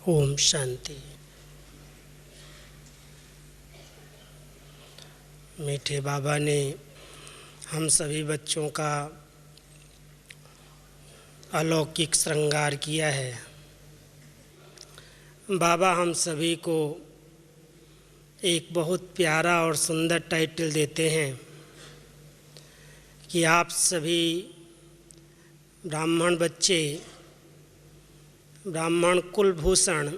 ओम शांति। मीठे बाबा ने हम सभी बच्चों का अलौकिक श्रृंगार किया है। बाबा हम सभी को एक बहुत प्यारा और सुंदर टाइटल देते हैं कि आप सभी ब्राह्मण बच्चे, ब्राह्मण कुलभूषण,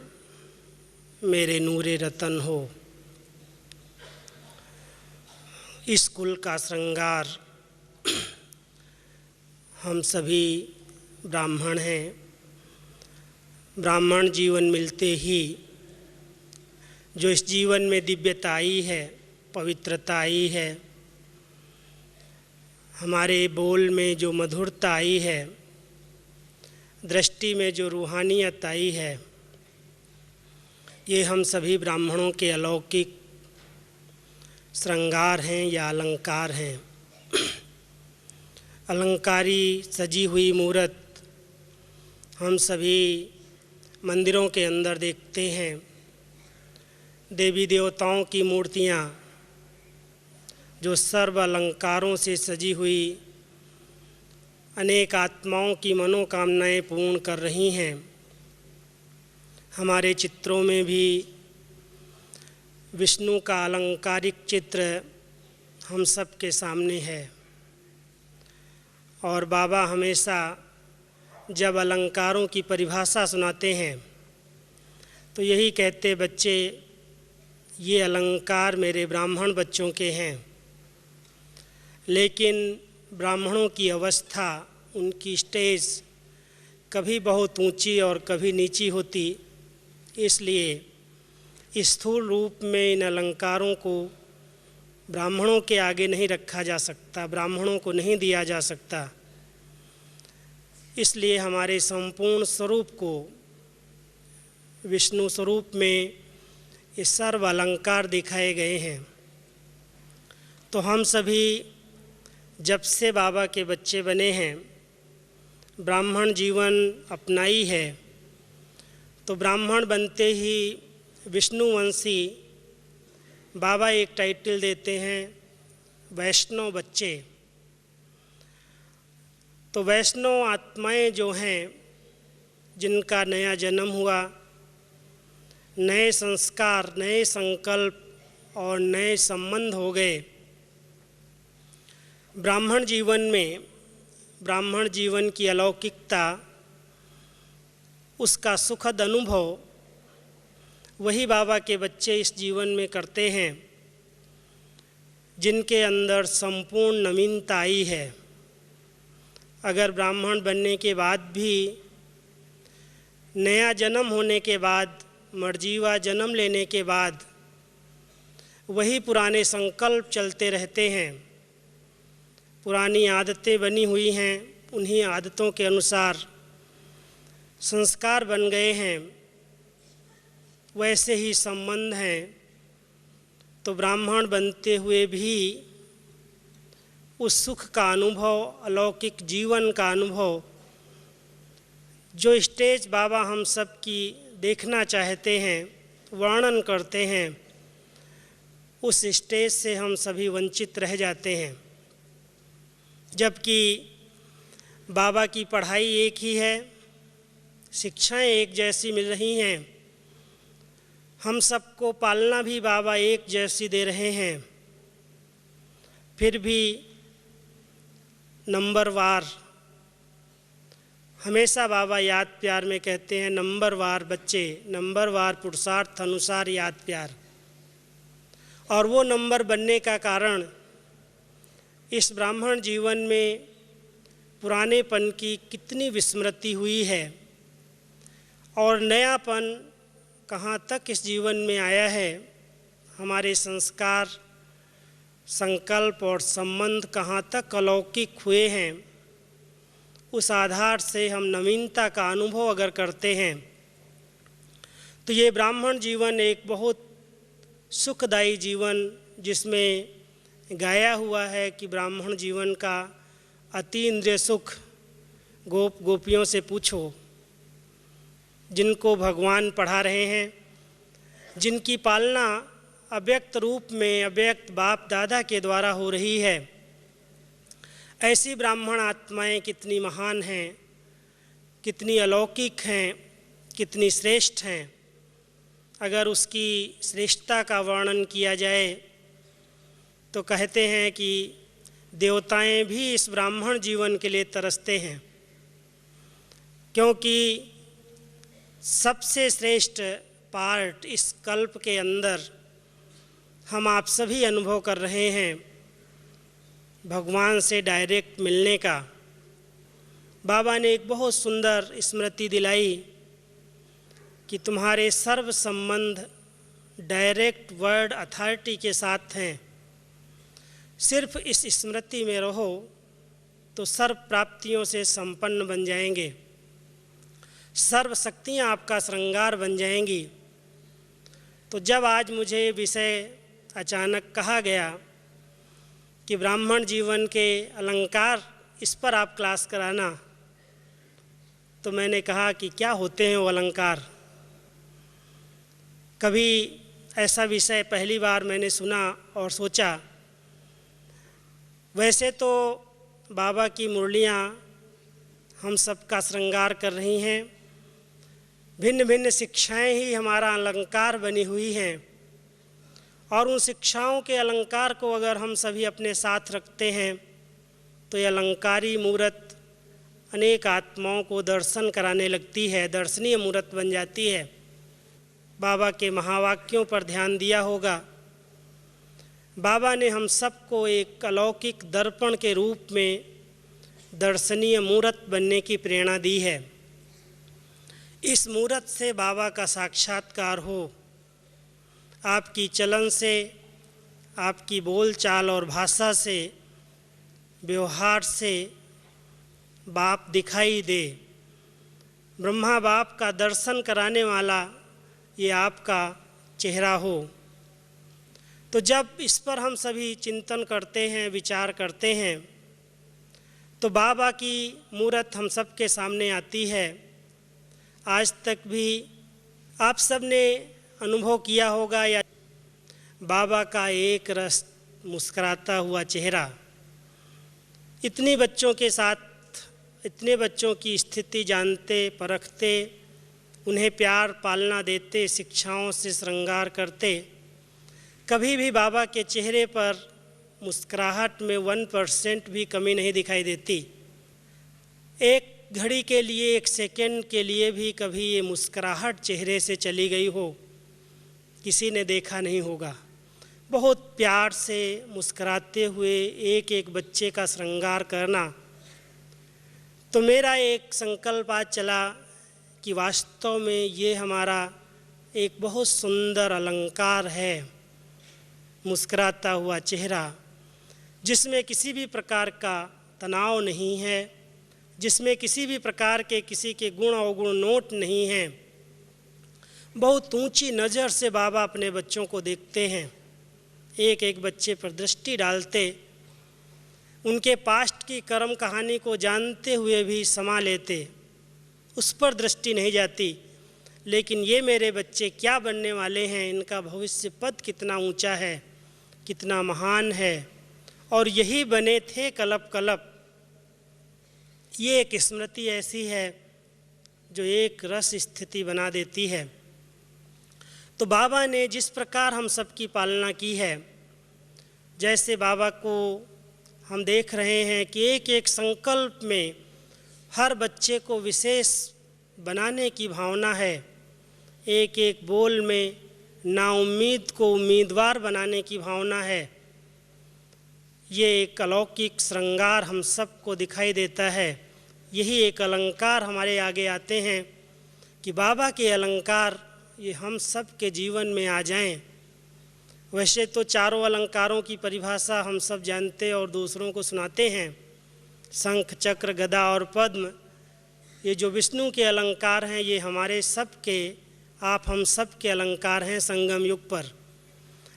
मेरे नूरे रतन हो। इस कुल का श्रृंगार हम सभी ब्राह्मण हैं। ब्राह्मण जीवन मिलते ही जो इस जीवन में दिव्यता आई है, पवित्रता आई है, हमारे बोल में जो मधुरता आई है, दृष्टि में जो रूहानियत आई है, ये हम सभी ब्राह्मणों के अलौकिक श्रृंगार हैं या अलंकार हैं। अलंकारी सजी हुई मूर्त हम सभी मंदिरों के अंदर देखते हैं। देवी देवताओं की मूर्तियाँ जो सर्व अलंकारों से सजी हुई अनेक आत्माओं की मनोकामनाएं पूर्ण कर रही हैं। हमारे चित्रों में भी विष्णु का अलंकारिक चित्र हम सब के सामने है। और बाबा हमेशा जब अलंकारों की परिभाषा सुनाते हैं तो यही कहते, बच्चे ये अलंकार मेरे ब्राह्मण बच्चों के हैं। लेकिन ब्राह्मणों की अवस्था, उनकी स्टेज कभी बहुत ऊंची और कभी नीची होती, इसलिए स्थूल रूप में इन अलंकारों को ब्राह्मणों के आगे नहीं रखा जा सकता, ब्राह्मणों को नहीं दिया जा सकता। इसलिए हमारे संपूर्ण स्वरूप को विष्णु स्वरूप में ये सर्व अलंकार दिखाए गए हैं। तो हम सभी जब से बाबा के बच्चे बने हैं, ब्राह्मण जीवन अपनाई है, तो ब्राह्मण बनते ही विष्णुवंशी बाबा एक टाइटल देते हैं, वैष्णव बच्चे। तो वैष्णव आत्माएं जो हैं, जिनका नया जन्म हुआ, नए संस्कार, नए संकल्प और नए संबंध हो गए, ब्राह्मण जीवन में, ब्राह्मण जीवन की अलौकिकता, उसका सुखद अनुभव वही बाबा के बच्चे इस जीवन में करते हैं, जिनके अंदर संपूर्ण नवीनता आई है। अगर ब्राह्मण बनने के बाद भी, नया जन्म होने के बाद, मर्जीवा जन्म लेने के बाद वही पुराने संकल्प चलते रहते हैं, पुरानी आदतें बनी हुई हैं, उन्हीं आदतों के अनुसार संस्कार बन गए हैं, वैसे ही संबंध हैं, तो ब्राह्मण बनते हुए भी उस सुख का अनुभव, अलौकिक जीवन का अनुभव, जो स्टेज बाबा हम सब की देखना चाहते हैं, वर्णन करते हैं, उस स्टेज से हम सभी वंचित रह जाते हैं। जबकि बाबा की पढ़ाई एक ही है, शिक्षाएं एक जैसी मिल रही हैं, हम सबको पालना भी बाबा एक जैसी दे रहे हैं, फिर भी नंबरवार, हमेशा बाबा याद प्यार में कहते हैं, नंबरवार बच्चे, नंबरवार पुरुषार्थ अनुसार याद प्यार। और वो नंबर बनने का कारण इस ब्राह्मण जीवन में पुरानेपन की कितनी विस्मृति हुई है और नयापन कहाँ तक इस जीवन में आया है, हमारे संस्कार, संकल्प और संबंध कहाँ तक अलौकिक हुए हैं, उस आधार से हम नवीनता का अनुभव अगर करते हैं तो ये ब्राह्मण जीवन एक बहुत सुखदायी जीवन, जिसमें गाया हुआ है कि ब्राह्मण जीवन का अतीन्द्रिय सुख गोप गोपियों से पूछो। जिनको भगवान पढ़ा रहे हैं, जिनकी पालना अव्यक्त रूप में अव्यक्त बाप दादा के द्वारा हो रही है, ऐसी ब्राह्मण आत्माएं कितनी महान हैं, कितनी अलौकिक हैं, कितनी श्रेष्ठ हैं। अगर उसकी श्रेष्ठता का वर्णन किया जाए तो कहते हैं कि देवताएं भी इस ब्राह्मण जीवन के लिए तरसते हैं, क्योंकि सबसे श्रेष्ठ पार्ट इस कल्प के अंदर हम आप सभी अनुभव कर रहे हैं, भगवान से डायरेक्ट मिलने का। बाबा ने एक बहुत सुंदर स्मृति दिलाई कि तुम्हारे सर्व संबंध डायरेक्ट वर्ड अथॉरिटी के साथ हैं। सिर्फ इस स्मृति में रहो तो सर्व प्राप्तियों से संपन्न बन जाएंगे, सर्व शक्तियाँ आपका श्रृंगार बन जाएंगी। तो जब आज मुझे विषय अचानक कहा गया कि ब्राह्मण जीवन के अलंकार, इस पर आप क्लास कराना, तो मैंने कहा कि क्या होते हैं वो अलंकार। कभी ऐसा विषय पहली बार मैंने सुना और सोचा। वैसे तो बाबा की मुरलियाँ हम सबका श्रृंगार कर रही हैं, भिन्न भिन्न शिक्षाएं ही हमारा अलंकार बनी हुई हैं, और उन शिक्षाओं के अलंकार को अगर हम सभी अपने साथ रखते हैं तो ये अलंकारी मूर्त अनेक आत्माओं को दर्शन कराने लगती है, दर्शनीय मूर्त बन जाती है। बाबा के महावाक्यों पर ध्यान दिया होगा। बाबा ने हम सबको एक अलौकिक दर्पण के रूप में दर्शनीय मूर्त बनने की प्रेरणा दी है। इस मूर्त से बाबा का साक्षात्कार हो, आपकी चलन से, आपकी बोलचाल और भाषा से, व्यवहार से बाप दिखाई दे। ब्रह्मा बाप का दर्शन कराने वाला ये आपका चेहरा हो। तो जब इस पर हम सभी चिंतन करते हैं, विचार करते हैं, तो बाबा की मूर्त हम सब के सामने आती है। आज तक भी आप सब ने अनुभव किया होगा या बाबा का एक रस मुस्कुराता हुआ चेहरा। इतने बच्चों के साथ, इतने बच्चों की स्थिति जानते, परखते, उन्हें प्यार पालना देते, शिक्षाओं से श्रृंगार करते, कभी भी बाबा के चेहरे पर मुस्कुराहट में 1% भी कमी नहीं दिखाई देती। एक घड़ी के लिए, एक सेकंड के लिए भी कभी ये मुस्कुराहट चेहरे से चली गई हो, किसी ने देखा नहीं होगा। बहुत प्यार से मुस्कुराते हुए एक एक बच्चे का श्रृंगार करना। तो मेरा एक संकल्प आज चला कि वास्तव में ये हमारा एक बहुत सुंदर अलंकार है, मुस्कुराता हुआ चेहरा, जिसमें किसी भी प्रकार का तनाव नहीं है, जिसमें किसी भी प्रकार के किसी के गुण अवगुण नोट नहीं हैं। बहुत ऊंची नज़र से बाबा अपने बच्चों को देखते हैं, एक एक बच्चे पर दृष्टि डालते, उनके पास्ट की कर्म कहानी को जानते हुए भी समा लेते, उस पर दृष्टि नहीं जाती। लेकिन ये मेरे बच्चे क्या बनने वाले हैं, इनका भविष्य पद कितना ऊंचा है, कितना महान है, और यही बने थे कलप कलप। ये एक स्मृति ऐसी है जो एक रस स्थिति बना देती है। तो बाबा ने जिस प्रकार हम सब की पालना की है, जैसे बाबा को हम देख रहे हैं कि एक एक संकल्प में हर बच्चे को विशेष बनाने की भावना है, एक एक बोल में नाउम्मीद को उम्मीदवार बनाने की भावना है। ये एक अलौकिक श्रृंगार हम सबको दिखाई देता है। यही एक अलंकार हमारे आगे आते हैं कि बाबा के अलंकार ये हम सब के जीवन में आ जाएं। वैसे तो चारों अलंकारों की परिभाषा हम सब जानते और दूसरों को सुनाते हैं, शंख, चक्र, गदा और पद्म। ये जो विष्णु के अलंकार हैं, ये हमारे सब के, आप हम सब के अलंकार हैं संगम युग पर।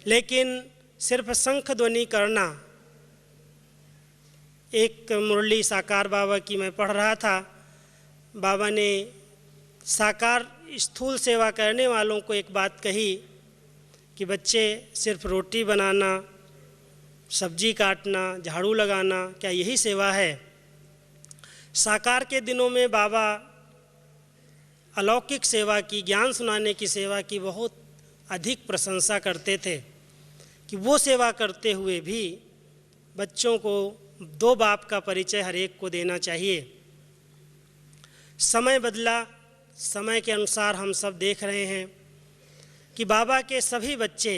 लेकिन सिर्फ शंख ध्वनि करना, एक मुरली साकार बाबा की मैं पढ़ रहा था, बाबा ने साकार स्थूल सेवा करने वालों को एक बात कही कि बच्चे सिर्फ रोटी बनाना, सब्जी काटना, झाड़ू लगाना, क्या यही सेवा है? साकार के दिनों में बाबा अलौकिक सेवा की, ज्ञान सुनाने की सेवा की बहुत अधिक प्रशंसा करते थे कि वो सेवा करते हुए भी बच्चों को दो बाप का परिचय हर एक को देना चाहिए। समय बदला, समय के अनुसार हम सब देख रहे हैं कि बाबा के सभी बच्चे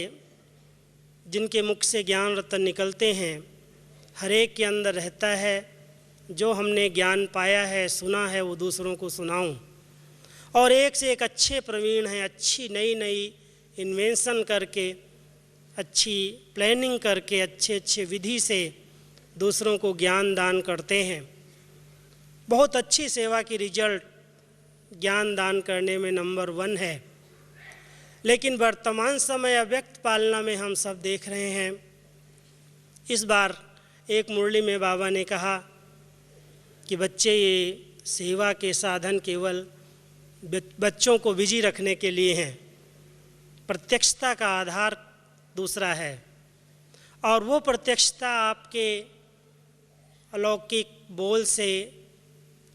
जिनके मुख से ज्ञान रत्न निकलते हैं, हर एक के अंदर रहता है जो हमने ज्ञान पाया है, सुना है, वो दूसरों को सुनाऊं। और एक से एक अच्छे प्रवीण हैं, अच्छी नई नई इन्वेंशन करके, अच्छी प्लानिंग करके, अच्छे अच्छे विधि से दूसरों को ज्ञान दान करते हैं। बहुत अच्छी सेवा की रिजल्ट ज्ञान दान करने में नंबर 1 है। लेकिन वर्तमान समय अव्यक्त पालना में हम सब देख रहे हैं। इस बार एक मुरली में बाबा ने कहा कि बच्चे ये सेवा के साधन केवल बच्चों को बिजी रखने के लिए हैं, प्रत्यक्षता का आधार दूसरा है। और वो प्रत्यक्षता आपके अलौकिक बोल से,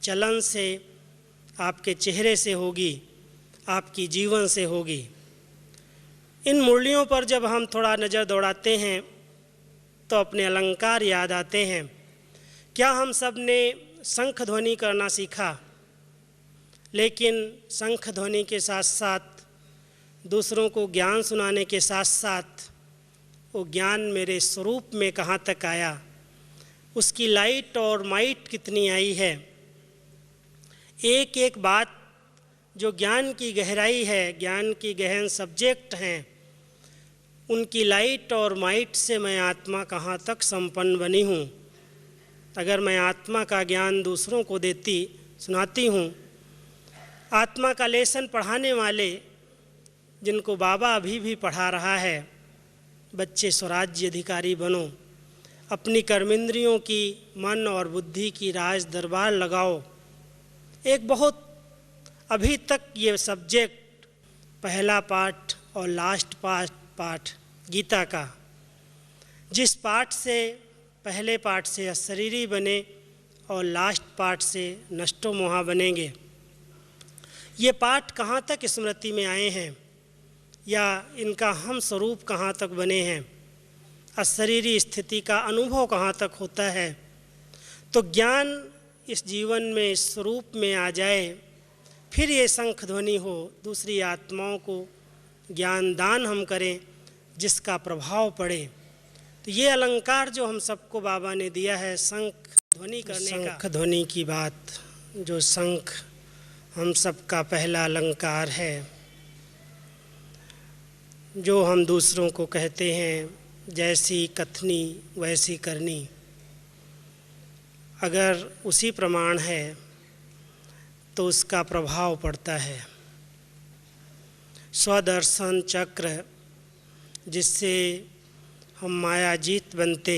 चलन से, आपके चेहरे से होगी, आपकी जीवन से होगी। इन मुरलियों पर जब हम थोड़ा नज़र दौड़ाते हैं तो अपने अलंकार याद आते हैं। क्या हम सब ने शंख ध्वनि करना सीखा, लेकिन शंख ध्वनि के साथ साथ दूसरों को ज्ञान सुनाने के साथ साथ वो ज्ञान मेरे स्वरूप में कहाँ तक आया, उसकी लाइट और माइट कितनी आई है। एक एक बात जो ज्ञान की गहराई है, ज्ञान की गहन सब्जेक्ट हैं, उनकी लाइट और माइट से मैं आत्मा कहाँ तक संपन्न बनी हूँ। अगर मैं आत्मा का ज्ञान दूसरों को सुनाती हूँ, आत्मा का लेसन पढ़ाने वाले जिनको बाबा अभी भी पढ़ा रहा है, बच्चे स्वराज्य अधिकारी बनो, अपनी कर्मेंद्रियों की, मन और बुद्धि की राज दरबार लगाओ। एक बहुत अभी तक ये सब्जेक्ट, पहला पाठ और लास्ट पाठ गीता का, जिस पाठ से, पहले पाठ से अशरीरी बने और लास्ट पाठ से नष्टो मोहा बनेंगे, ये पाठ कहाँ तक स्मृति में आए हैं या इनका हम स्वरूप कहाँ तक बने हैं, अशरीरी स्थिति का अनुभव कहाँ तक होता है। तो ज्ञान इस जीवन में, इस स्वरूप में आ जाए, फिर ये शंख ध्वनि हो, दूसरी आत्माओं को ज्ञान दान हम करें जिसका प्रभाव पड़े। तो ये अलंकार जो हम सबको बाबा ने दिया है शंख ध्वनि करने का, शंख ध्वनि की बात, जो शंख हम सबका पहला अलंकार है, जो हम दूसरों को कहते हैं जैसी कथनी वैसी करनी, अगर उसी प्रमाण है तो उसका प्रभाव पड़ता है। स्वदर्शन चक्र जिससे हम मायाजीत बनते,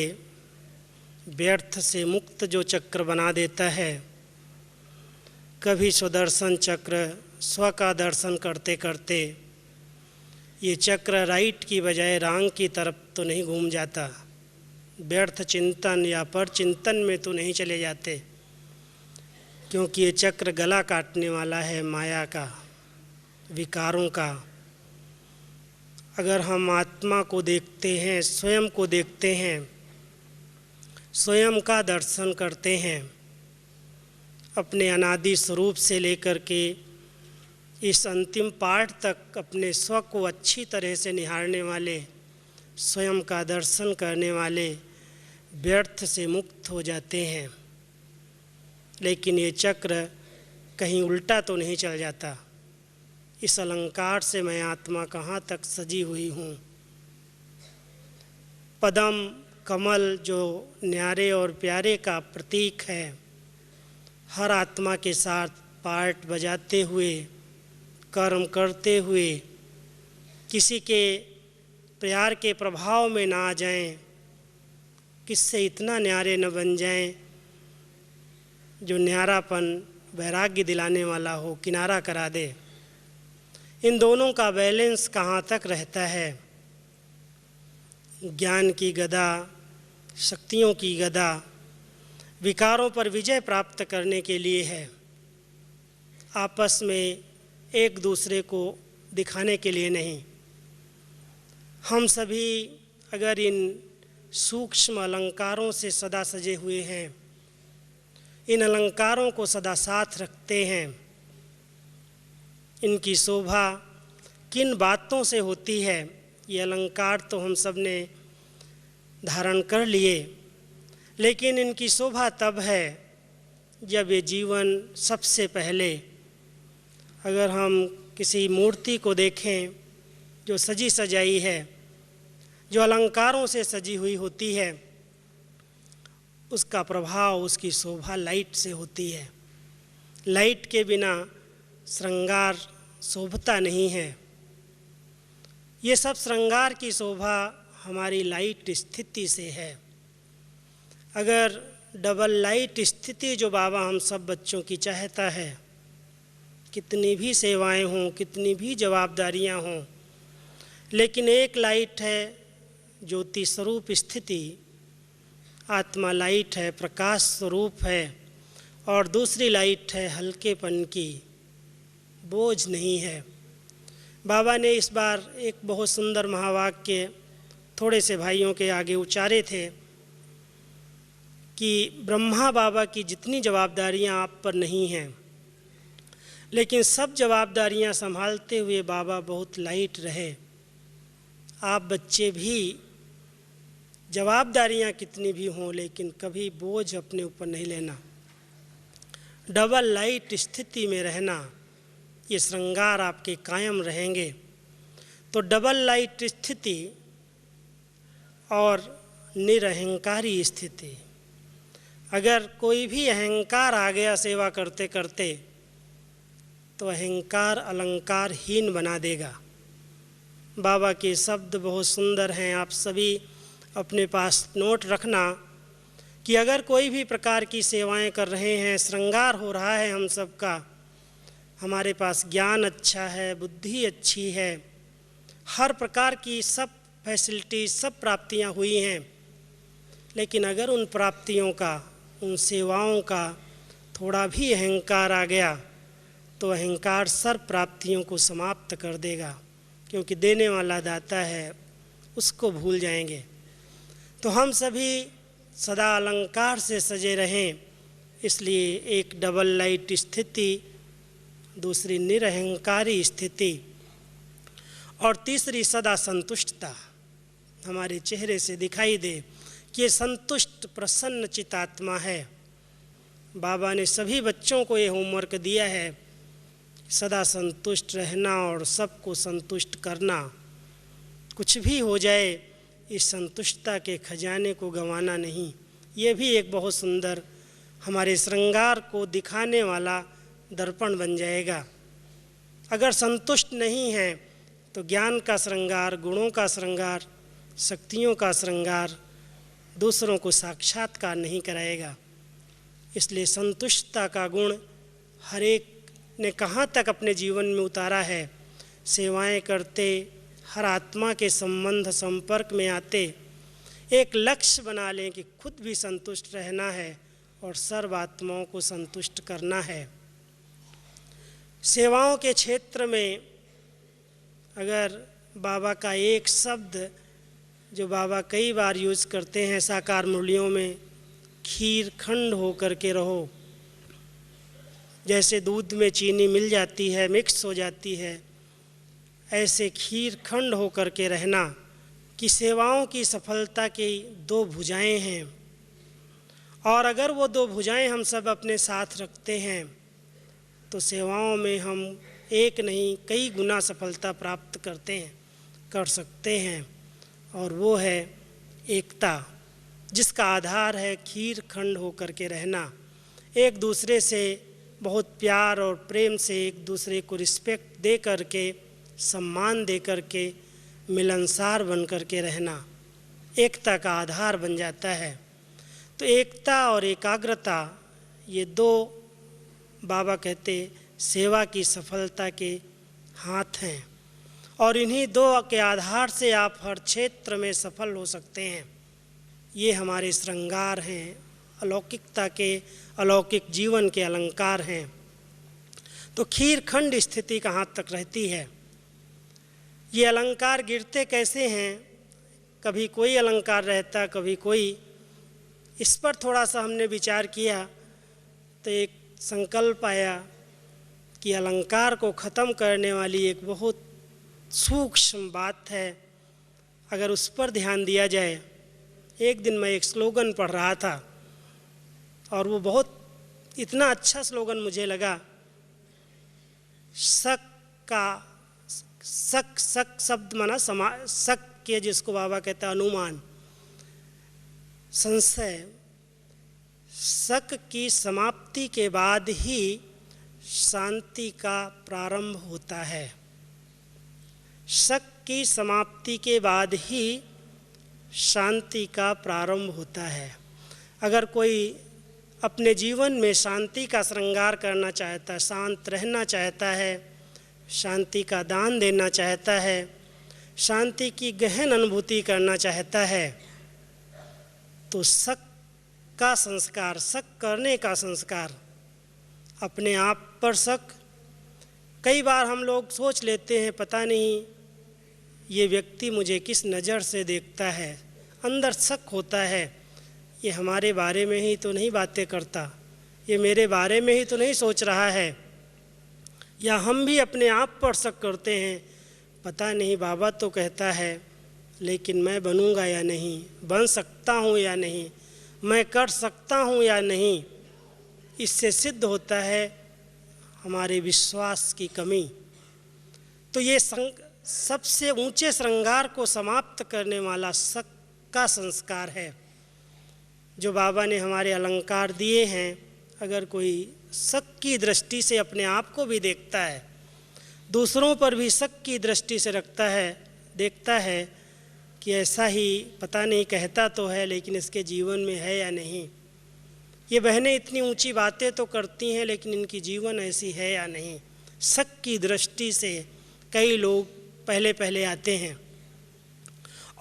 व्यर्थ से मुक्त जो चक्र बना देता है। कभी स्वदर्शन चक्र, स्व का दर्शन करते करते ये चक्र राइट की बजाय रॉन्ग की तरफ तो नहीं घूम जाता, व्यर्थ चिंतन या पर चिंतन में तो नहीं चले जाते, क्योंकि ये चक्र गला काटने वाला है माया का, विकारों का। अगर हम आत्मा को देखते हैं, स्वयं को देखते हैं, स्वयं का दर्शन करते हैं, अपने अनादि स्वरूप से लेकर के इस अंतिम पाठ तक अपने स्व को अच्छी तरह से निहारने वाले, स्वयं का दर्शन करने वाले व्यर्थ से मुक्त हो जाते हैं। लेकिन ये चक्र कहीं उल्टा तो नहीं चल जाता। इस अलंकार से मैं आत्मा कहाँ तक सजी हुई हूँ। पदम कमल जो न्यारे और प्यारे का प्रतीक है, हर आत्मा के साथ पार्ट बजाते हुए, कर्म करते हुए, किसी के प्यार के प्रभाव में ना आ जाएं, किससे इतना न्यारे न बन जाएं जो न्यारापन वैराग्य दिलाने वाला हो, किनारा करा दे। इन दोनों का बैलेंस कहाँ तक रहता है। ज्ञान की गदा, शक्तियों की गदा विकारों पर विजय प्राप्त करने के लिए है, आपस में एक दूसरे को दिखाने के लिए नहीं। हम सभी अगर इन सूक्ष्म अलंकारों से सदा सजे हुए हैं, इन अलंकारों को सदा साथ रखते हैं, इनकी शोभा किन बातों से होती है, ये अलंकार तो हम सब ने धारण कर लिए, लेकिन इनकी शोभा तब है जब ये जीवन सबसे पहले, अगर हम किसी मूर्ति को देखें जो सजी सजाई है, जो अलंकारों से सजी हुई होती है, उसका प्रभाव, उसकी शोभा लाइट से होती है। लाइट के बिना श्रृंगार शोभता नहीं है। ये सब श्रृंगार की शोभा हमारी लाइट स्थिति से है। अगर डबल लाइट स्थिति जो बाबा हम सब बच्चों की चाहता है, कितनी भी सेवाएं हों, कितनी भी जवाबदारियां हों, लेकिन एक लाइट है ज्योति स्वरूप स्थिति, आत्मा लाइट है, प्रकाश स्वरूप है, और दूसरी लाइट है हल्केपन की, बोझ नहीं है। बाबा ने इस बार एक बहुत सुंदर महावाक्य थोड़े से भाइयों के आगे उच्चारे थे कि ब्रह्मा बाबा की जितनी जवाबदारियां आप पर नहीं हैं, लेकिन सब जवाबदारियां संभालते हुए बाबा बहुत लाइट रहे। आप बच्चे भी जवाबदारियां कितनी भी हों, लेकिन कभी बोझ अपने ऊपर नहीं लेना, डबल लाइट स्थिति में रहना, ये श्रृंगार आपके कायम रहेंगे। तो डबल लाइट स्थिति और निरहंकारी स्थिति, अगर कोई भी अहंकार आ गया सेवा करते करते, तो अहंकार अलंकारहीन बना देगा। बाबा के शब्द बहुत सुंदर हैं, आप सभी अपने पास नोट रखना कि अगर कोई भी प्रकार की सेवाएं कर रहे हैं, श्रृंगार हो रहा है हम सब का, हमारे पास ज्ञान अच्छा है, बुद्धि अच्छी है, हर प्रकार की सब फैसिलिटी, सब प्राप्तियां हुई हैं, लेकिन अगर उन प्राप्तियों का, उन सेवाओं का थोड़ा भी अहंकार आ गया, तो अहंकार सर्व प्राप्तियों को समाप्त कर देगा, क्योंकि देने वाला दाता है, उसको भूल जाएंगे। तो हम सभी सदा अलंकार से सजे रहें, इसलिए एक डबल लाइट स्थिति, दूसरी निरहंकारी स्थिति, और तीसरी सदा संतुष्टता हमारे चेहरे से दिखाई दे कि ये संतुष्ट प्रसन्न चितात्मा है। बाबा ने सभी बच्चों को ये होमवर्क दिया है, सदा संतुष्ट रहना और सबको संतुष्ट करना। कुछ भी हो जाए, इस संतुष्टता के खजाने को गंवाना नहीं। ये भी एक बहुत सुंदर हमारे श्रृंगार को दिखाने वाला दर्पण बन जाएगा। अगर संतुष्ट नहीं है तो ज्ञान का श्रृंगार, गुणों का श्रृंगार, शक्तियों का श्रृंगार दूसरों को साक्षात्कार नहीं कराएगा। इसलिए संतुष्टता का गुण हर एक ने कहाँ तक अपने जीवन में उतारा है। सेवाएं करते, हर आत्मा के संबंध संपर्क में आते, एक लक्ष्य बना लें कि खुद भी संतुष्ट रहना है और सर्व आत्माओं को संतुष्ट करना है। सेवाओं के क्षेत्र में अगर बाबा का एक शब्द जो बाबा कई बार यूज़ करते हैं साकार मुरलियों में, खीर खंड हो करके रहो। जैसे दूध में चीनी मिल जाती है, मिक्स हो जाती है, ऐसे खीर खंड हो करके रहना कि सेवाओं की सफलता की दो भुजाएं हैं, और अगर वो दो भुजाएं हम सब अपने साथ रखते हैं तो सेवाओं में हम एक नहीं कई गुना सफलता प्राप्त कर सकते हैं। और वो है एकता, जिसका आधार है खीर खंड हो करके रहना, एक दूसरे से बहुत प्यार और प्रेम से एक दूसरे को रिस्पेक्ट दे करके, सम्मान दे करके, मिलनसार बन करके रहना एकता का आधार बन जाता है। तो एकता और एकाग्रता, ये दो बाबा कहते सेवा की सफलता के हाथ हैं और इन्हीं दो के आधार से आप हर क्षेत्र में सफल हो सकते हैं। ये हमारे श्रृंगार हैं, अलौकिकता के, अलौकिक जीवन के अलंकार हैं। तो खीरखंड स्थिति कहाँ तक रहती है? ये अलंकार गिरते कैसे हैं? कभी कोई अलंकार रहता, कभी कोई। इस पर थोड़ा सा हमने विचार किया तो एक संकल्प आया कि अलंकार को ख़त्म करने वाली एक बहुत सूक्ष्म बात है, अगर उस पर ध्यान दिया जाए। एक दिन मैं एक स्लोगन पढ़ रहा था और वो बहुत इतना अच्छा स्लोगन मुझे लगा। शक शब्द माना शक के, जिसको बाबा कहते हैं अनुमान, संशय। शक की समाप्ति के बाद ही शांति का प्रारंभ होता है। शक की समाप्ति के बाद ही शांति का प्रारंभ होता है। अगर कोई अपने जीवन में शांति का श्रृंगार करना चाहता है, शांत रहना चाहता है, शांति का दान देना चाहता है, शांति की गहन अनुभूति करना चाहता है, तो शक का संस्कार, शक करने का संस्कार, अपने आप पर शक। कई बार हम लोग सोच लेते हैं पता नहीं ये व्यक्ति मुझे किस नज़र से देखता है, अंदर शक होता है, ये हमारे बारे में ही तो नहीं बातें करता, ये मेरे बारे में ही तो नहीं सोच रहा है। या हम भी अपने आप पर शक करते हैं, पता नहीं बाबा तो कहता है, लेकिन मैं बनूंगा या नहीं, बन सकता हूँ या नहीं, मैं कर सकता हूँ या नहीं। इससे सिद्ध होता है हमारे विश्वास की कमी। तो ये सबसे ऊंचे श्रृंगार को समाप्त करने वाला शक का संस्कार है जो बाबा ने हमारे अलंकार दिए हैं। अगर कोई शक की दृष्टि से अपने आप को भी देखता है, दूसरों पर भी शक की दृष्टि से देखता है कि ऐसा ही पता नहीं कहता तो है, लेकिन इसके जीवन में है या नहीं। ये बहनें इतनी ऊंची बातें तो करती हैं, लेकिन इनकी जीवन ऐसी है या नहीं। शक की दृष्टि से कई लोग पहले आते हैं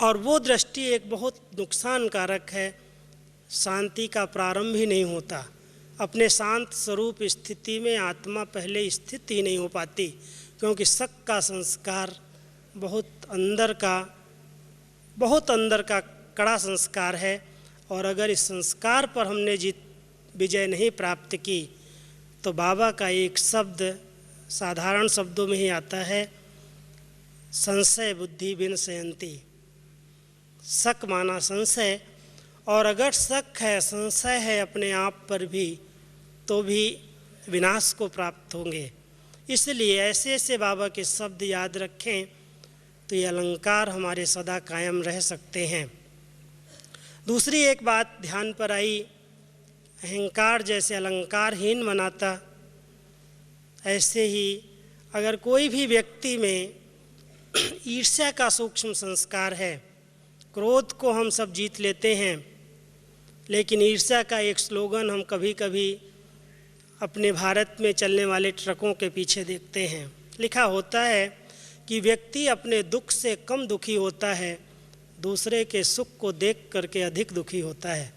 और वो दृष्टि एक बहुत नुकसानकारक है। शांति का प्रारंभ ही नहीं होता। अपने शांत स्वरूप स्थिति में आत्मा पहले स्थित ही नहीं हो पाती, क्योंकि शक का संस्कार बहुत अंदर का कड़ा संस्कार है। और अगर इस संस्कार पर हमने विजय नहीं प्राप्त की तो बाबा का एक शब्द साधारण शब्दों में ही आता है, संशय बुद्धि विनशयन्ति। शक माना संशय, और अगर शक है, संशय है अपने आप पर भी, तो भी विनाश को प्राप्त होंगे। इसलिए ऐसे ऐसे बाबा के शब्द याद रखें तो ये अलंकार हमारे सदा कायम रह सकते हैं। दूसरी एक बात ध्यान पर आई, अहंकार जैसे अलंकारहीन बनाता, ऐसे ही अगर कोई भी व्यक्ति में ईर्ष्या का सूक्ष्म संस्कार है, क्रोध को हम सब जीत लेते हैं, लेकिन ईर्ष्या का एक स्लोगन हम कभी कभी अपने भारत में चलने वाले ट्रकों के पीछे देखते हैं। लिखा होता है कि व्यक्ति अपने दुख से कम दुखी होता है, दूसरे के सुख को देख करके अधिक दुखी होता है,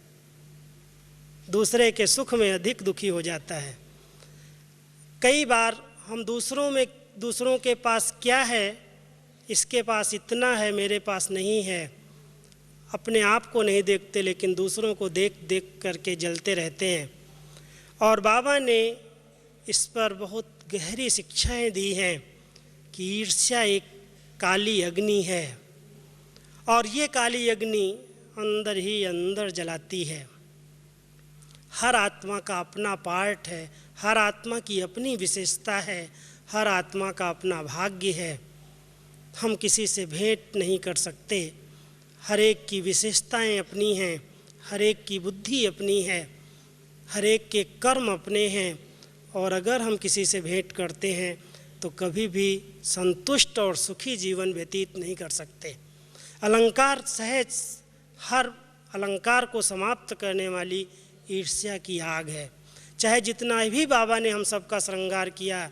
दूसरे के सुख में अधिक दुखी हो जाता है। कई बार हम दूसरों के पास क्या है, इसके पास इतना है, मेरे पास नहीं है, अपने आप को नहीं देखते, लेकिन दूसरों को देख करके जलते रहते हैं। और बाबा ने इस पर बहुत गहरी शिक्षाएं दी हैं कि ईर्ष्या एक काली अग्नि है और ये काली अग्नि अंदर ही अंदर जलाती है। हर आत्मा का अपना पार्ट है, हर आत्मा की अपनी विशेषता है, हर आत्मा का अपना भाग्य है। हम किसी से भेंट नहीं कर सकते। हर एक की विशेषताएं अपनी हैं, हर एक की बुद्धि अपनी है, हर एक के कर्म अपने हैं। और अगर हम किसी से भेंट करते हैं तो कभी भी संतुष्ट और सुखी जीवन व्यतीत नहीं कर सकते। अलंकार सहज, हर अलंकार को समाप्त करने वाली ईर्ष्या की आग है। चाहे जितना भी बाबा ने हम सबका श्रृंगार किया,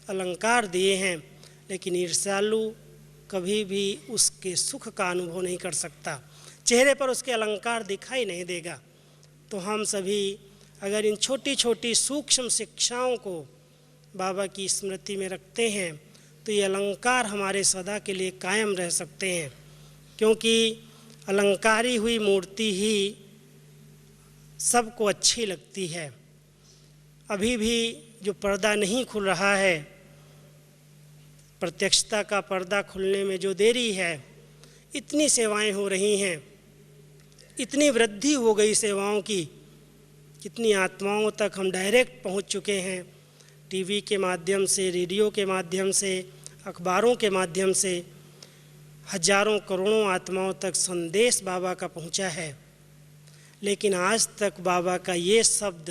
अलंकार दिए हैं, लेकिन ईर्ष्यालु कभी भी उसके सुख का अनुभव नहीं कर सकता, चेहरे पर उसके अलंकार दिखाई नहीं देगा। तो हम सभी अगर इन छोटी छोटी सूक्ष्म शिक्षाओं को बाबा की स्मृति में रखते हैं तो ये अलंकार हमारे सदा के लिए कायम रह सकते हैं, क्योंकि अलंकारी हुई मूर्ति ही सबको अच्छी लगती है। अभी भी जो पर्दा नहीं खुल रहा है, प्रत्यक्षता का पर्दा खुलने में जो देरी है, इतनी सेवाएं हो रही हैं, इतनी वृद्धि हो गई सेवाओं की, कितनी आत्माओं तक हम डायरेक्ट पहुंच चुके हैं। टीवी के माध्यम से, रेडियो के माध्यम से, अखबारों के माध्यम से हजारों करोड़ों आत्माओं तक संदेश बाबा का पहुंचा है, लेकिन आज तक बाबा का ये शब्द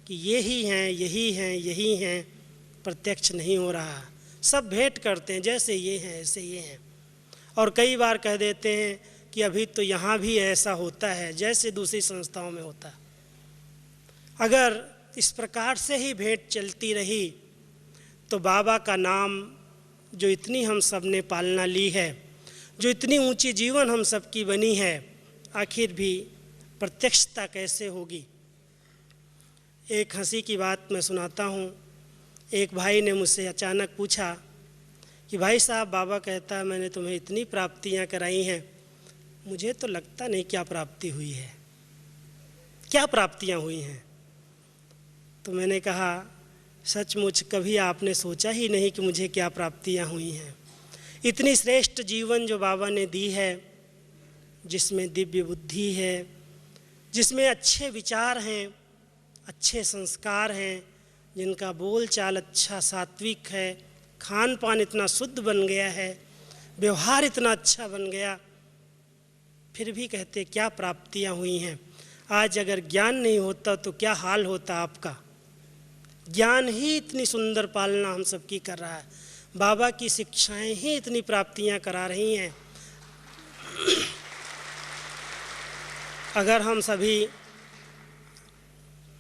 कि ये ही हैं, यही हैं, यही हैं प्रत्यक्ष नहीं हो रहा। सब भेंट करते हैं, जैसे ये हैं ऐसे ये हैं, और कई बार कह देते हैं कि अभी तो यहाँ भी ऐसा होता है जैसे दूसरी संस्थाओं में होता। अगर इस प्रकार से ही भेंट चलती रही तो बाबा का नाम जो इतनी हम सब ने पालना ली है, जो इतनी ऊंची जीवन हम सब की बनी है, आखिर भी प्रत्यक्षता कैसे होगी। एक हंसी की बात मैं सुनाता हूँ। एक भाई ने मुझसे अचानक पूछा कि भाई साहब, बाबा कहता है मैंने तुम्हें इतनी प्राप्तियाँ कराई हैं, मुझे तो लगता नहीं क्या प्राप्ति हुई है, क्या प्राप्तियाँ हुई हैं। तो मैंने कहा सचमुच कभी आपने सोचा ही नहीं कि मुझे क्या प्राप्तियाँ हुई हैं। इतनी श्रेष्ठ जीवन जो बाबा ने दी है, जिसमें दिव्य बुद्धि है, जिसमें अच्छे विचार हैं, अच्छे संस्कार हैं, जिनका बोल चाल अच्छा सात्विक है, खान पान इतना शुद्ध बन गया है, व्यवहार इतना अच्छा बन गया, फिर भी कहते क्या प्राप्तियाँ हुई हैं। आज अगर ज्ञान नहीं होता तो क्या हाल होता आपका। ज्ञान ही इतनी सुंदर पालना हम सबकी कर रहा है, बाबा की शिक्षाएं ही इतनी प्राप्तियां करा रही हैं। अगर हम सभी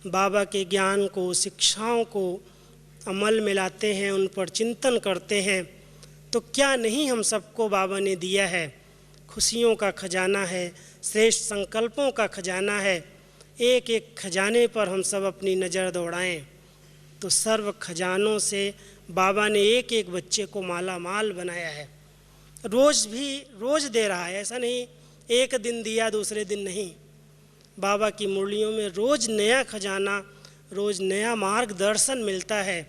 बाबा के ज्ञान को, शिक्षाओं को अमल में लाते हैं, उन पर चिंतन करते हैं, तो क्या नहीं हम सबको बाबा ने दिया है। खुशियों का खजाना है, श्रेष्ठ संकल्पों का खजाना है। एक एक खजाने पर हम सब अपनी नज़र दौड़ाएं तो सर्व खजानों से बाबा ने एक एक बच्चे को माला माल बनाया है। रोज़ दे रहा है, ऐसा नहीं एक दिन दिया दूसरे दिन नहीं। बाबा की मुरलियों में रोज़ नया खजाना, रोज़ नया मार्गदर्शन मिलता है।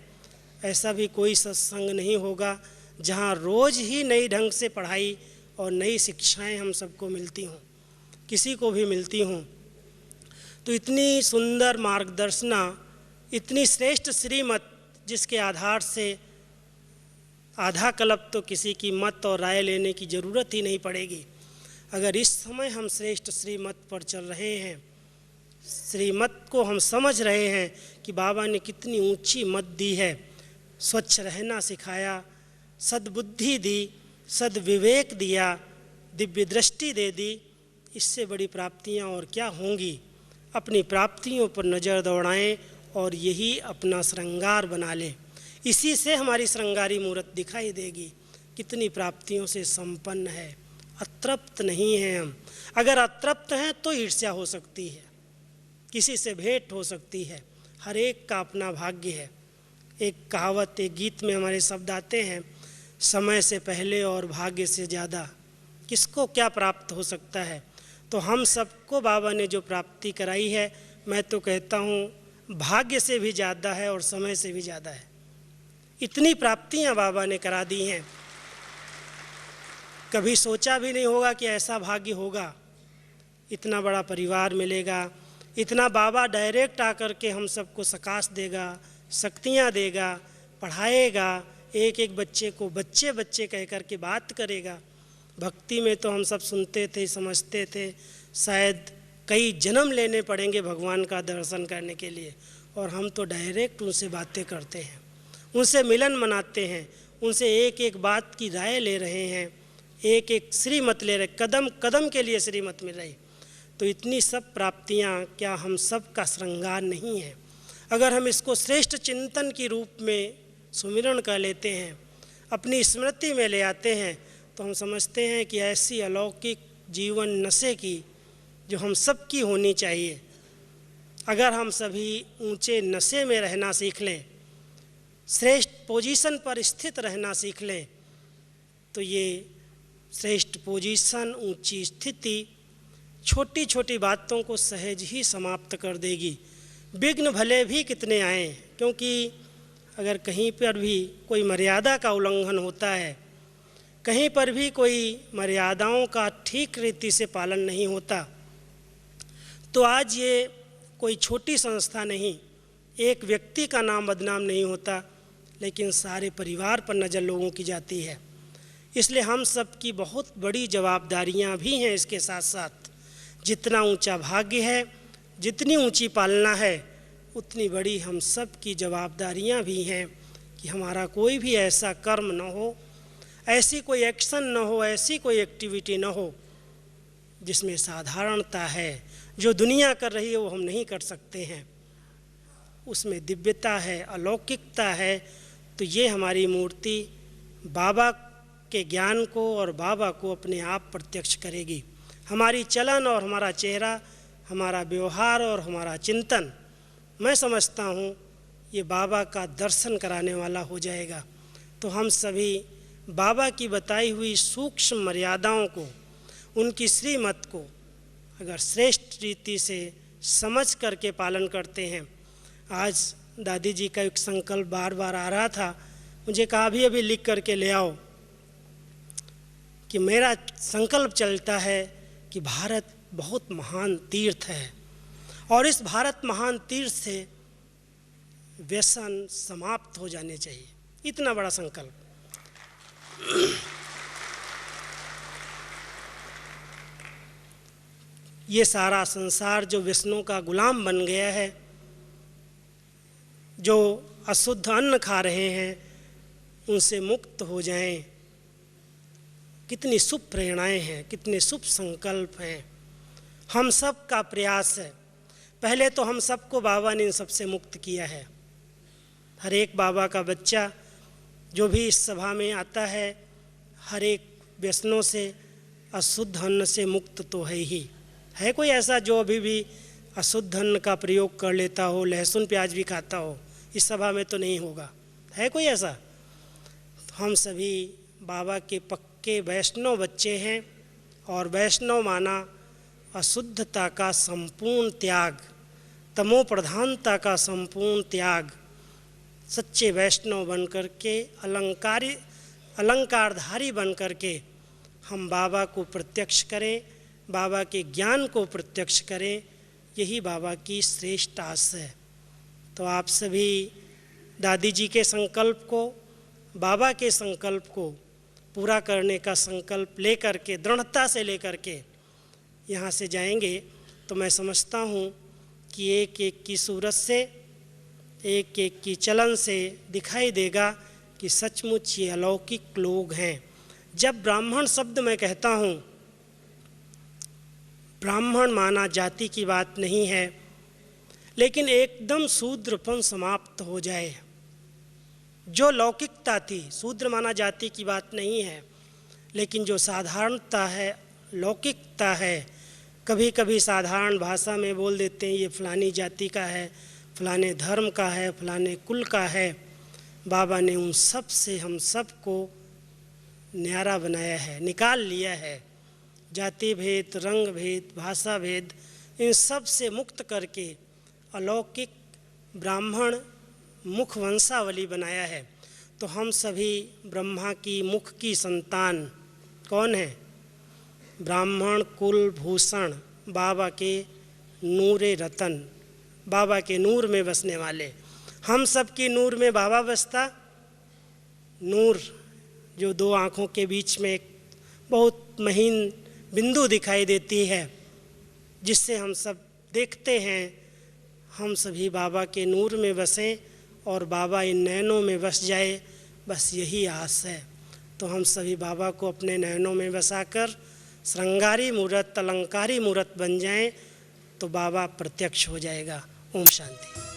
ऐसा भी कोई सत्संग नहीं होगा जहाँ रोज़ ही नई ढंग से पढ़ाई और नई शिक्षाएं हम सबको मिलती हों, किसी को भी मिलती हों। तो इतनी सुंदर मार्गदर्शना, इतनी श्रेष्ठ श्रीमत, जिसके आधार से आधा कल्प तो किसी की मत और राय लेने की ज़रूरत ही नहीं पड़ेगी। अगर इस समय हम श्रेष्ठ श्रीमत पर चल रहे हैं, श्रीमत को हम समझ रहे हैं कि बाबा ने कितनी ऊंची मत दी है, स्वच्छ रहना सिखाया, सद्बुद्धि दी, सद्विवेक दिया, दिव्य दृष्टि दे दी, इससे बड़ी प्राप्तियां और क्या होंगी। अपनी प्राप्तियों पर नज़र दौड़ाएं और यही अपना श्रृंगार बना लें। इसी से हमारी श्रृंगारी मूर्त दिखाई देगी, कितनी प्राप्तियों से संपन्न है, अतृप्त नहीं हैं हम। अगर अतृप्त हैं तो ईर्ष्या हो सकती है, किसी से भेंट हो सकती है, हर एक का अपना भाग्य है। एक कहावत, एक गीत में हमारे शब्द आते हैं, समय से पहले और भाग्य से ज़्यादा किसको क्या प्राप्त हो सकता है। तो हम सबको बाबा ने जो प्राप्ति कराई है, मैं तो कहता हूँ भाग्य से भी ज़्यादा है और समय से भी ज़्यादा है। इतनी प्राप्तियाँ बाबा ने करा दी हैं, कभी सोचा भी नहीं होगा कि ऐसा भाग्य होगा, इतना बड़ा परिवार मिलेगा, इतना बाबा डायरेक्ट आकर के हम सबको सकाश देगा, शक्तियाँ देगा, पढ़ाएगा, एक एक बच्चे को बच्चे बच्चे कह कर के बात करेगा। भक्ति में तो हम सब सुनते थे, समझते थे, शायद कई जन्म लेने पड़ेंगे भगवान का दर्शन करने के लिए, और हम तो डायरेक्ट उनसे बातें करते हैं, उनसे मिलन मनाते हैं, उनसे एक एक बात की राय ले रहे हैं, एक एक श्रीमत ले रहे, कदम कदम के लिए श्रीमत मिल रही। तो इतनी सब प्राप्तियाँ क्या हम सब का श्रृंगार नहीं है। अगर हम इसको श्रेष्ठ चिंतन के रूप में सुमिरन कर लेते हैं, अपनी स्मृति में ले आते हैं तो हम समझते हैं कि ऐसी अलौकिक जीवन नशे की जो हम सब की होनी चाहिए। अगर हम सभी ऊंचे नशे में रहना सीख लें, श्रेष्ठ पोजीशन पर स्थित रहना सीख लें, तो ये श्रेष्ठ पोजीशन, ऊंची स्थिति छोटी छोटी बातों को सहज ही समाप्त कर देगी। विघ्न भले भी कितने आएँ, क्योंकि अगर कहीं पर भी कोई मर्यादा का उल्लंघन होता है, कहीं पर भी कोई मर्यादाओं का ठीक रीति से पालन नहीं होता, तो आज ये कोई छोटी संस्था नहीं, एक व्यक्ति का नाम बदनाम नहीं होता, लेकिन सारे परिवार पर नज़र लोगों की जाती है। इसलिए हम सब की बहुत बड़ी जवाबदारियां भी हैं। इसके साथ साथ जितना ऊंचा भाग्य है, जितनी ऊंची पालना है, उतनी बड़ी हम सब की जवाबदारियां भी हैं कि हमारा कोई भी ऐसा कर्म न हो, ऐसी कोई एक्शन न हो, ऐसी कोई एक्टिविटी न हो जिसमें साधारणता है। जो दुनिया कर रही है वो हम नहीं कर सकते हैं, उसमें दिव्यता है, अलौकिकता है। तो ये हमारी मूर्ति बाबा के ज्ञान को और बाबा को अपने आप प्रत्यक्ष करेगी। हमारी चलन और हमारा चेहरा, हमारा व्यवहार और हमारा चिंतन, मैं समझता हूँ ये बाबा का दर्शन कराने वाला हो जाएगा। तो हम सभी बाबा की बताई हुई सूक्ष्म मर्यादाओं को, उनकी श्रीमत को अगर श्रेष्ठ रीति से समझ करके पालन करते हैं। आज दादी जी का एक संकल्प बार बार आ रहा था, मुझे कहा भी अभी लिख करके ले आओ कि मेरा संकल्प चलता है कि भारत बहुत महान तीर्थ है और इस भारत महान तीर्थ से व्यसन समाप्त हो जाने चाहिए। इतना बड़ा संकल्प। ये सारा संसार जो व्यसनों का गुलाम बन गया है, जो अशुद्ध अन्न खा रहे हैं, उनसे मुक्त हो जाएं। कितनी शुभ प्रेरणाएं हैं, कितने शुभ संकल्प हैं। हम सब का प्रयास है। पहले तो हम सबको बाबा ने इन सबसे मुक्त किया है। हर एक बाबा का बच्चा जो भी इस सभा में आता है, हर एक व्यसनों से, अशुद्ध अन्न से मुक्त तो है ही। है कोई ऐसा जो अभी भी अशुद्ध अन्न का प्रयोग कर लेता हो, लहसुन प्याज भी खाता हो? इस सभा में तो नहीं होगा। है कोई ऐसा? तो हम सभी बाबा के पक्के वैष्णव बच्चे हैं और वैष्णव माना अशुद्धता का संपूर्ण त्याग, तमो प्रधानता का संपूर्ण त्याग। सच्चे वैष्णव बन कर के, अलंकारधारी बन कर के हम बाबा को प्रत्यक्ष करें, बाबा के ज्ञान को प्रत्यक्ष करें। यही बाबा की श्रेष्ठ आस है। तो आप सभी दादी जी के संकल्प को, बाबा के संकल्प को पूरा करने का संकल्प लेकर के, दृढ़ता से लेकर के यहाँ से जाएंगे तो मैं समझता हूँ कि एक एक की सूरत से, एक एक की चलन से दिखाई देगा कि सचमुच ये अलौकिक लोग हैं। जब ब्राह्मण शब्द मैं कहता हूँ, ब्राह्मण माना जाति की बात नहीं है, लेकिन एकदम शूद्रपन समाप्त हो जाए। जो लौकिकता थी, शूद्र माना जाति की बात नहीं है, लेकिन जो साधारणता है, लौकिकता है। कभी कभी साधारण भाषा में बोल देते हैं ये फलानी जाति का है, फलाने धर्म का है, फलाने कुल का है। बाबा ने उन सब से हम सब को न्यारा बनाया है, निकाल लिया है। जाति भेद, रंग भेद, भाषा भेद, इन सब से मुक्त करके अलौकिक ब्राह्मण मुख वंशावली बनाया है। तो हम सभी ब्रह्मा की मुख की संतान कौन है? ब्राह्मण कुल भूषण, बाबा के नूरे रतन, बाबा के नूर में बसने वाले। हम सब की नूर में बाबा बसता। नूर जो दो आँखों के बीच में एक बहुत महीन बिंदु दिखाई देती है, जिससे हम सब देखते हैं। हम सभी बाबा के नूर में बसें और बाबा इन नयनों में बस जाए, बस यही आस है। तो हम सभी बाबा को अपने नयनों में बसाकर श्रृंगारी मूर्त, अलंकारी मूर्त बन जाएं, तो बाबा प्रत्यक्ष हो जाएगा। ओम शांति।